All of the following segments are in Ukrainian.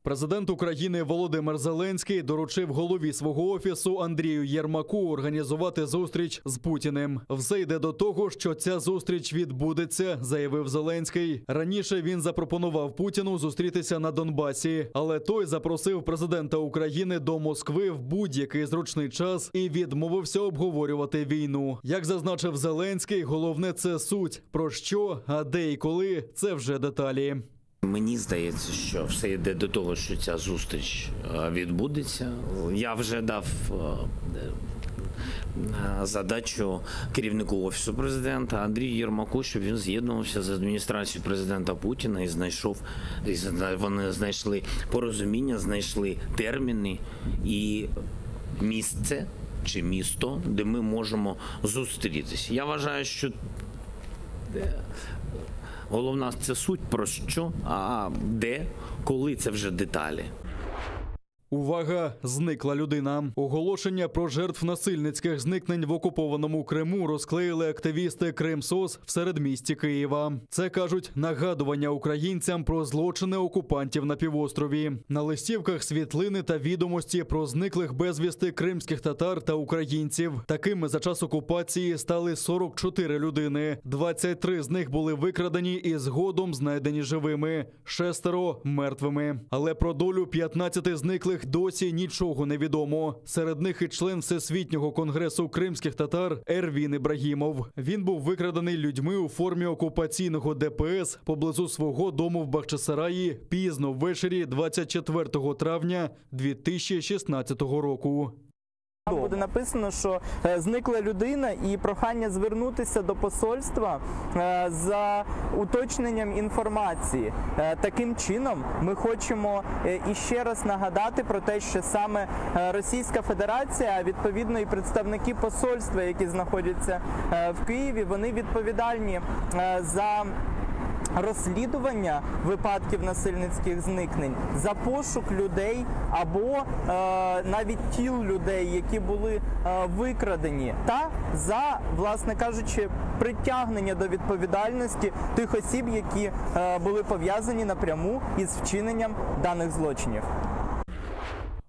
Президент України Володимир Зеленський доручив голові свого офісу Андрію Єрмаку організувати зустріч з Путіним. Все йде до того, що ця зустріч відбудеться, заявив Зеленський. Раніше він запропонував Путіну зустрітися на Донбасі, але той запросив президента України до Москви в будь-який зручний час і відмовився обговорювати війну. Як зазначив Зеленський, головне – це суть. Про що, а де і коли – це вже деталі. Мені здається, що все йде до того, що ця зустріч відбудеться. Я вже дав задачу керівнику Офісу президента Андрію Єрмаку, щоб він з'єднувався з адміністрацією президента Путіна і вони знайшли порозуміння, знайшли терміни і місце чи місто, де ми можемо зустрітися. Я вважаю, що головна – це суть, про що, а де, коли – це вже деталі. Увага! Зникла людина. Оголошення про жертв насильницьких зникнень в окупованому Криму розклеїли активісти Кримсоц в середмісті Києва. Це, кажуть, нагадування українцям про злочини окупантів на півострові. На листівках світлини та відомості про зниклих безвісти кримських татар та українців. Такими за час окупації стали 44 людини. 23 з них були викрадені і згодом знайдені живими. 6 – мертвими. Але про долю 15 зниклих досі нічого не відомо. Серед них і член Всесвітнього конгресу кримських татар Ервін Ібрагімов. Він був викрадений людьми у формі окупаційного ДПС поблизу свого дому в Бахчисараї пізно ввечері 24 травня 2016 року. Буде написано, що зникла людина і прохання звернутися до посольства за уточненням інформації. Таким чином ми хочемо іще раз нагадати про те, що саме Російська Федерація, а відповідно і представники посольства, які знаходяться в Києві, вони відповідальні за розслідування випадків насильницьких зникнень, за пошук людей або навіть тіл людей, які були викрадені, та за, власне кажучи, притягнення до відповідальності тих осіб, які були пов'язані напряму із вчиненням даних злочинів.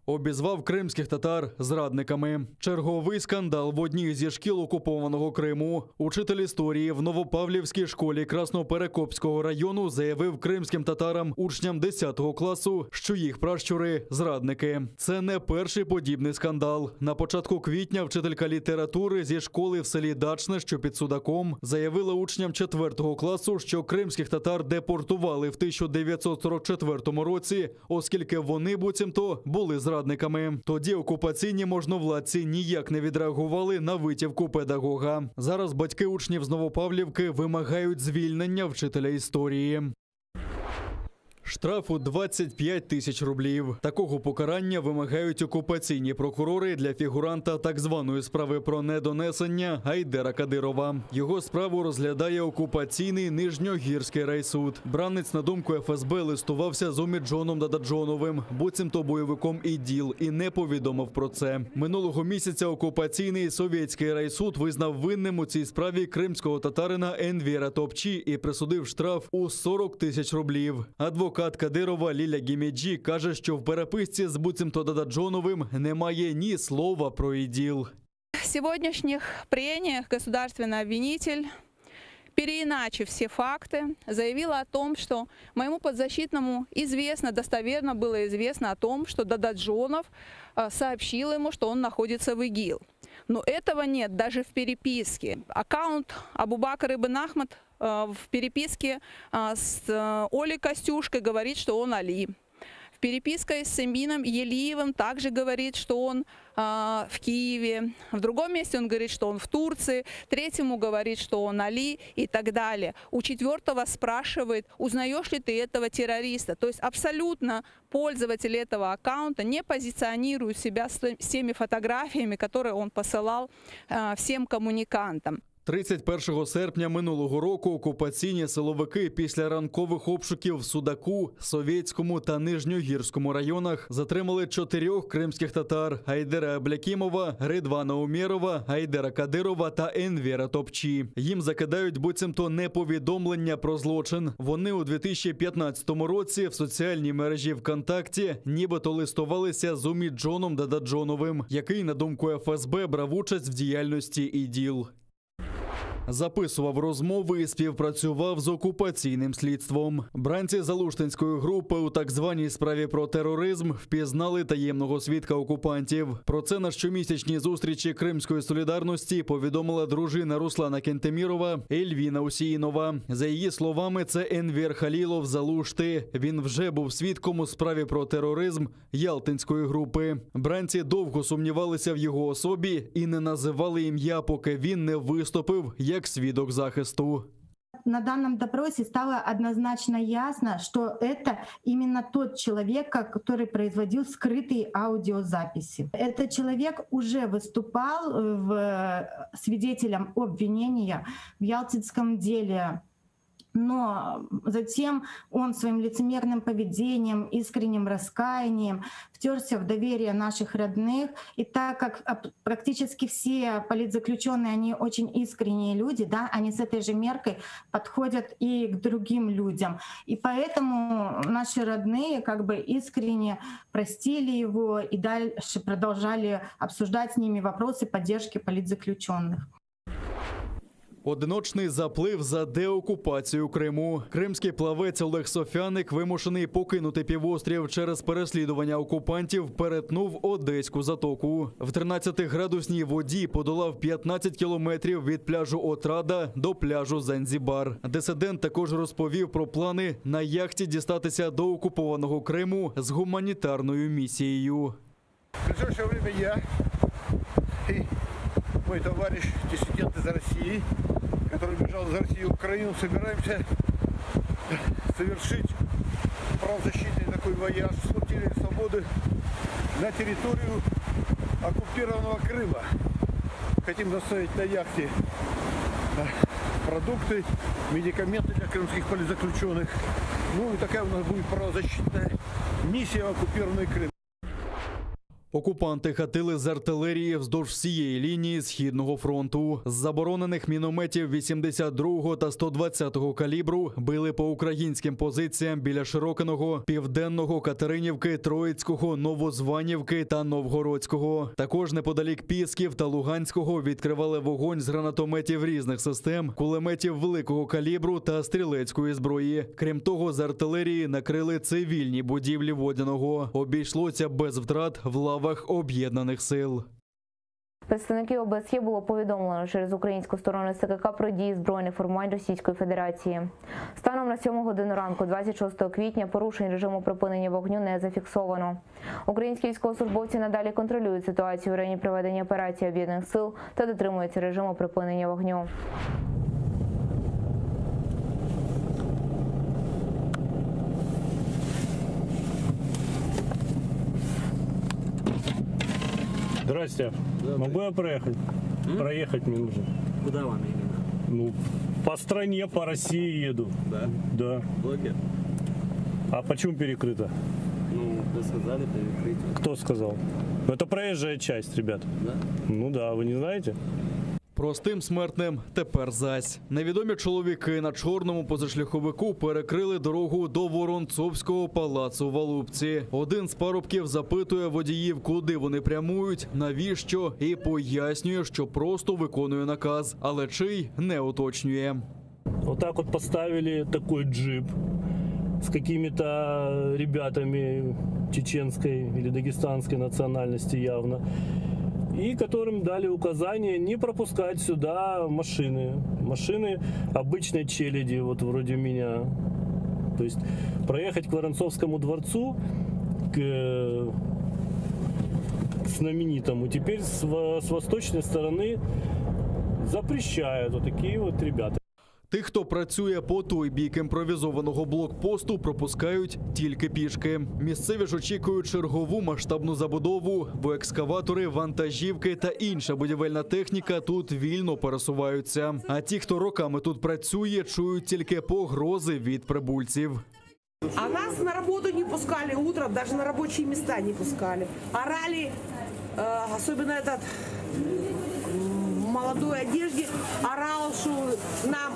Обізвав кримських татар зрадниками. Черговий скандал в одній зі шкіл окупованого Криму. Учитель історії в Новопавлівській школі Красноперекопського району заявив кримським татарам, учням 10 класу, що їх пращури – зрадники. Це не перший подібний скандал. На початку квітня вчителька літератури зі школи в селі Дачне, що під Судаком, заявила учням 4 класу, що кримських татар депортували в 1944 році, оскільки вони, буцімто, були зрадниками. Тоді окупаційні можновладці ніяк не відреагували на витівку педагога. Зараз батьки учнів з Новопавлівки вимагають звільнення вчителя історії. Штрафу 25 тисяч рублів. Такого покарання вимагають окупаційні прокурори для фігуранта так званої справи про недонесення Гайдера Кадирова. Його справу розглядає окупаційний Нижньогірський райсуд. Бранець, на думку ФСБ, листувався з Оміджоном Дададжоновим, буцімто бойовиком ІДІЛ, і не повідомив про це. Минулого місяця окупаційний совєтський райсуд визнав винним у цій справі кримського татарина Енвіра Топчі і присудив штраф у 40 тисяч рублів. Адвокат Кадирова Ліля Гімеджі каже, що в переписці з буцімто Дададжоновим немає ні слова про ІДІЛ. В сегодняшних прениях государственный обвинитель, переиначив все факты, заявила о том, что моему подзащитному известно, достоверно было известно о том, что Дададжонов сообщил ему, что он находится в ИГИЛ. Но этого нет даже в переписке. Аккаунт Абубакр ибн Ахмад в переписке с Олей Костюшкой говорит, что он Али. В переписке с Эмином Елиевым также говорит, что он в Киеве. В другом месте он говорит, что он в Турции. Третьему говорит, что он Али и так далее. У 4-го спрашивает, узнаешь ли ты этого террориста. То есть абсолютно пользователи этого аккаунта не позиционируют себя с теми фотографиями, которые он посылал всем коммуникантам. 31 серпня минулого року окупаційні силовики після ранкових обшуків в Судаку, Совєтському та Нижньогірському районах затримали 4 кримських татар – Айдера Аблякімова, Ридвана Умєрова, Айдера Кадирова та Енвера Топчі. Їм закидають буцімто неповідомлення про злочин. Вони у 2015 році в соціальній мережі ВКонтакті нібито листувалися з Уміджоном Дададжоновим, який, на думку ФСБ, брав участь в діяльності ІДІЛ. Записував розмови і співпрацював з окупаційним слідством. Бранці Залуштинської групи у так званій справі про тероризм впізнали таємного свідка окупантів. Про це на щомісячній зустрічі Кримської солідарності повідомила дружина Руслана Кентемірова Ельвіна Усіїнова. За її словами, це Енвер Халілов Залушти. Він вже був свідком у справі про тероризм Ялтинської групи. Бранці довго сумнівалися в його особі і не називали ім'я, поки він не виступив як свідок захисту. На данном допросе стало однозначно ясно, что это именно тот человек, который производил скрытые аудиозаписи. Этот человек уже выступал свидетелем обвинения в Ялтинском деле. Но затем он своим лицемерным поведением, искренним раскаянием втерся в доверие наших родных. И так как практически все политзаключенные, они очень искренние люди, да, они с этой же меркой подходят и к другим людям. И поэтому наши родные как бы искренне простили его и дальше продолжали обсуждать с ними вопросы поддержки политзаключенных. Одиночний заплив за деокупацію Криму. Кримський плавець Олег Софяник, вимушений покинути півострів через переслідування окупантів, перетнув Одеську затоку. В 13-градусній воді подолав 15 кілометрів від пляжу Отрада до пляжу Занзібар. Дисидент також розповів про плани на яхті дістатися до окупованого Криму з гуманітарною місією. В ближайшее время я и мой товарищ, диссидент из России, который бежал из России в Украину, собираемся совершить правозащитный такой вояж с потерей свободы на территорию оккупированного Крыма. Хотим доставить на яхте продукты, медикаменты для крымских политзаключенных. Ну и такая у нас будет правозащитная миссия в оккупированный Крым. Окупанти хатили з артилерії вздовж всієї лінії Східного фронту. З заборонених мінометів 82-го та 120-го калібру били по українським позиціям біля Широкиного, Південного, Катеринівки, Троїцького, Новозванівки та Новгородського. Також неподалік Пісків та Луганського відкривали вогонь з гранатометів різних систем, кулеметів великого калібру та стрілецької зброї. Крім того, з артилерії накрили цивільні будівлі Водяного. Обійшлося без втрат в лавах Об'єднаних сил. Представників ОБСЄ було повідомлено через українську сторону СКК про дії збройних формувань Російської Федерації. Станом на 7 годину ранку 26 квітня порушень режиму припинення вогню не зафіксовано. Українські військовослужбовці надалі контролюють ситуацію в районі проведення операції Об'єднаних сил та дотримуються режиму припинення вогню. Здрасте. Могу я проехать? Проехать мне нужно. Куда вам именно? Ну, по стране, по России еду. Да? Да. Блоки? А почему перекрыто? Ну, вы сказали перекрыть. Кто сказал? Ну, это проезжая часть, ребят. Да? Ну да, вы не знаете? Простим смертним тепер зась. Невідомі чоловіки на чорному позашляховику перекрили дорогу до Воронцовського палацу в Алупці. Один з парубків запитує водіїв, куди вони прямують, навіщо, і пояснює, що просто виконує наказ, але чий не уточнює. Вот так вот поставили такой джип с какими-то ребятами чеченской или дагестанской национальности явно, и которым дали указание не пропускать сюда машины. Машины обычной челяди, вот вроде меня. То есть проехать к Воронцовскому дворцу, к знаменитому, теперь с восточной стороны запрещают вот такие вот ребята. Тих, хто працює по той бік імпровізованого блокпосту, пропускають тільки пішки. Місцеві ж очікують чергову масштабну забудову, бо екскаватори, вантажівки та інша будівельна техніка тут вільно пересуваються. А ті, хто роками тут працює, чують тільки погрози від прибульців. А нас на работу не пускали утром, даже на рабочие места не пускали. Орали, особенно этот в молодой одежде, орал, что нам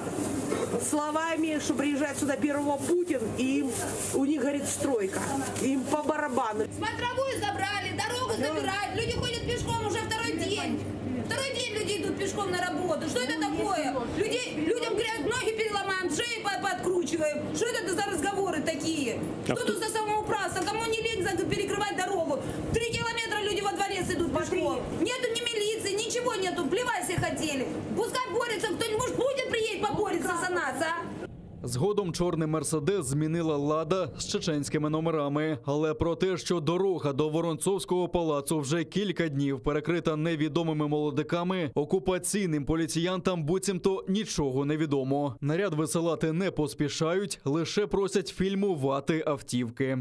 словами, что приезжает сюда первого Путин, и им, у них горит стройка, им по барабану. Смотровую забрали, дорогу забирают, люди ходят пешком уже второй день. Второй день люди идут пешком на работу. Что это такое? Людям говорят, ноги переломаем, шеи подкручиваем. Что это за разговоры такие? Что тут за самоуправство? Кому не лень перекрывать дорогу? 3 километра люди во дворец идут пешком. Нету ни милиции, ничего нету. Плевать все хотели. Пускай борются кто-нибудь. Путин приедет поборется за нас, а? Згодом чорний «Мерседес» змінила «Лада» з чеченськими номерами. Але про те, що дорога до Воронцовського палацу вже кілька днів перекрита невідомими молодиками, окупаційним поліціянтам буцімто нічого не відомо. Наряд висилати не поспішають, лише просять фільмувати автівки.